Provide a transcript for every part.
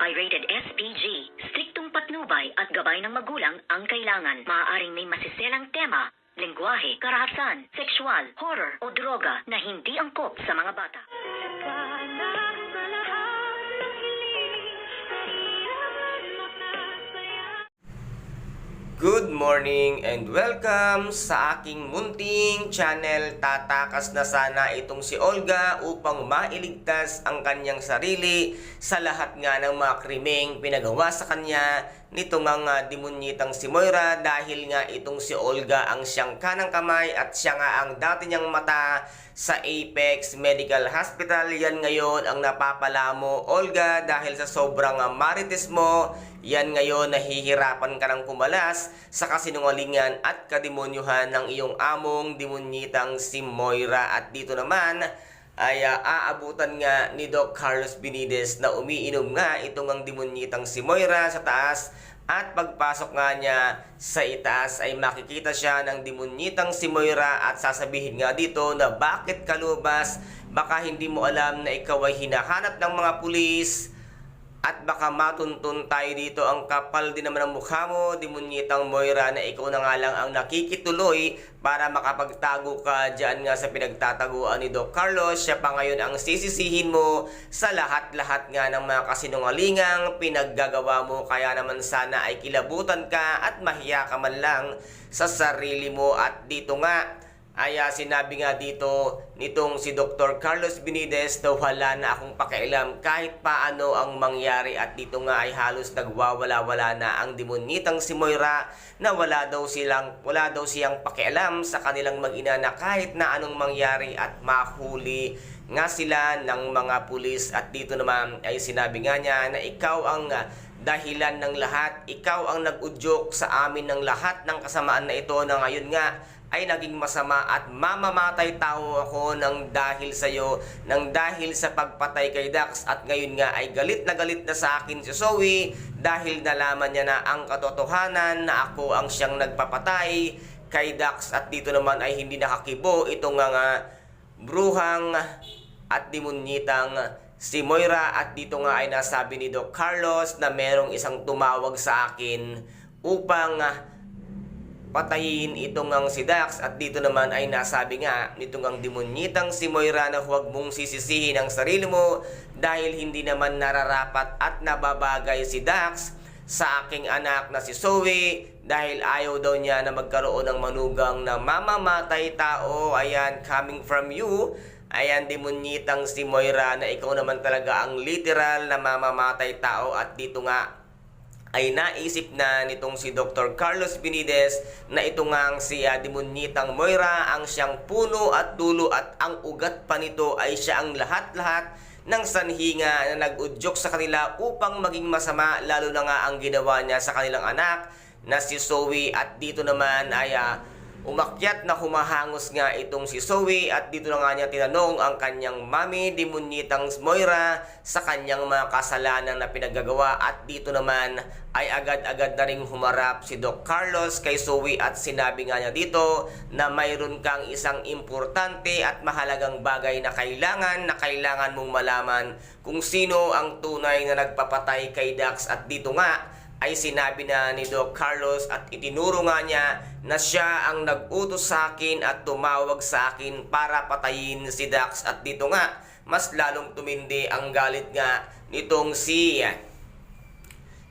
Pirated SPG. Striktong patnubay at gabay ng magulang ang kailangan. Maaaring may masiselang tema, lengguwahe, karahasan, sexual, horror o droga na hindi angkop sa mga bata. Good morning and welcome sa aking munting channel. Tatakas na sana itong si Olga upang mailigtas ang kanyang sarili sa lahat nga ng mga krimeng pinagawa sa kanya nitong nga demonyitang si Moira, dahil nga itong si Olga ang siyang kanang kamay at siya nga ang dati niyang mata sa Apex Medical Hospital. Yan ngayon ang napapala mo, Olga, dahil sa sobrang marites mo. Yan ngayon nahihirapan ka ng kumalas sa kasinungalingan at kademonyuhan ng iyong among demonyitang si Moira. At dito naman ay aabutan nga ni Doc Carlos Benitez na umiinom nga itong ang demonyitang si Moira sa taas. At pagpasok nga niya sa itaas ay makikita siya ng demonyitang si Moira at sasabihin nga dito na bakit ka lumabas, baka hindi mo alam na ikaw ay hinahanap ng mga pulis. At baka matuntun tayo dito, ang kapal din naman ang mukha mo, demonyitang Moira, na ikaw na nga lang ang nakikituloy para makapagtago ka dyan nga sa pinagtataguan ni Doc Carlos. Siya pa ngayon ang sisisihin mo sa lahat-lahat nga ng mga kasinungalingang pinaggagawa mo. Kaya naman sana ay kilabutan ka at mahiya ka man lang sa sarili mo. At dito nga ay sinabi nga dito nitong si Dr. Carlos Benitez na wala na akong pakialam kahit paano ang mangyari. At dito nga ay halos nagwawala-wala na ang demonyitang si Moira na wala daw siyang pakialam sa kanilang mag-ina na kahit na anong mangyari at mahuli nga sila ng mga pulis. At dito naman ay sinabi nga niya na ikaw ang dahilan ng lahat, ikaw ang nag-udyok sa amin ng lahat ng kasamaan na ito na ngayon nga ay naging masama at mamamatay tao ako ng dahil sa iyo, ng dahil sa pagpatay kay Dax. At ngayon nga ay galit na sa akin si Zoe dahil nalaman niya na ang katotohanan na ako ang siyang nagpapatay kay Dax. At dito naman ay hindi nakakibo itong nga bruhang at demonyitang si Moira. At dito nga ay nasabi ni Doc Carlos na merong isang tumawag sa akin upang patayin itong ang si Dax. At dito naman ay nasabi nga nitong ang demonyitang si Moira na huwag mong sisisihin ang sarili mo dahil hindi naman nararapat at nababagay si Dax sa aking anak na si Zoe, dahil ayaw daw niya na magkaroon ng manugang na mamamatay tao. Ayan, coming from you. Ayan, demonyitang si Moira, na ikaw naman talaga ang literal na mamamatay tao. At dito nga ay naisip na nitong si Dr. Carlos Benitez na ito nga si demonyitang Moira ang siyang puno at dulo at ang ugat pa nito ay siya ang lahat-lahat ng sanhi nga na nag-udyok sa kanila upang maging masama, lalo na nga ang ginawa niya sa kanilang anak na si Zoe. At dito naman ay umakyat na humahangos nga itong si Zoe. At dito na nga niya tinanong ang kanyang mami, demonyitang Moira, sa kanyang mga kasalanan na pinaggagawa. At dito naman ay agad-agad na ring humarap si Doc Carlos kay Zoe at sinabi nga niya dito na mayroon kang isang importante at mahalagang bagay na kailangan mong malaman kung sino ang tunay na nagpapatay kay Dax. At dito nga ay sinabi na ni Doc Carlos at itinuro nga niya na siya ang nag-utos sa akin at tumawag sa akin para patayin si Dax. At dito nga mas lalong tumindi ang galit nga nitong si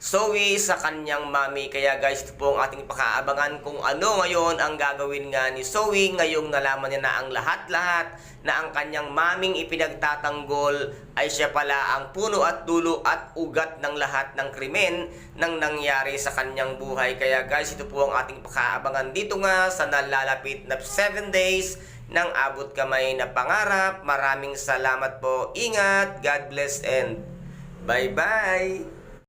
Zoe sa kanyang mami. Kaya guys, ito po ang ating pakaabangan kung ano ngayon ang gagawin nga ni Zoe ngayong nalaman niya na ang lahat-lahat na ang kanyang maming ipinagtatanggol ay siya pala ang puno at dulo at ugat ng lahat ng krimen nang nangyari sa kanyang buhay. Kaya guys, ito po ang ating pakaabangan dito nga sa nalalapit na 7 days ng abot kamay na pangarap. Maraming salamat po. Ingat, God bless and bye-bye!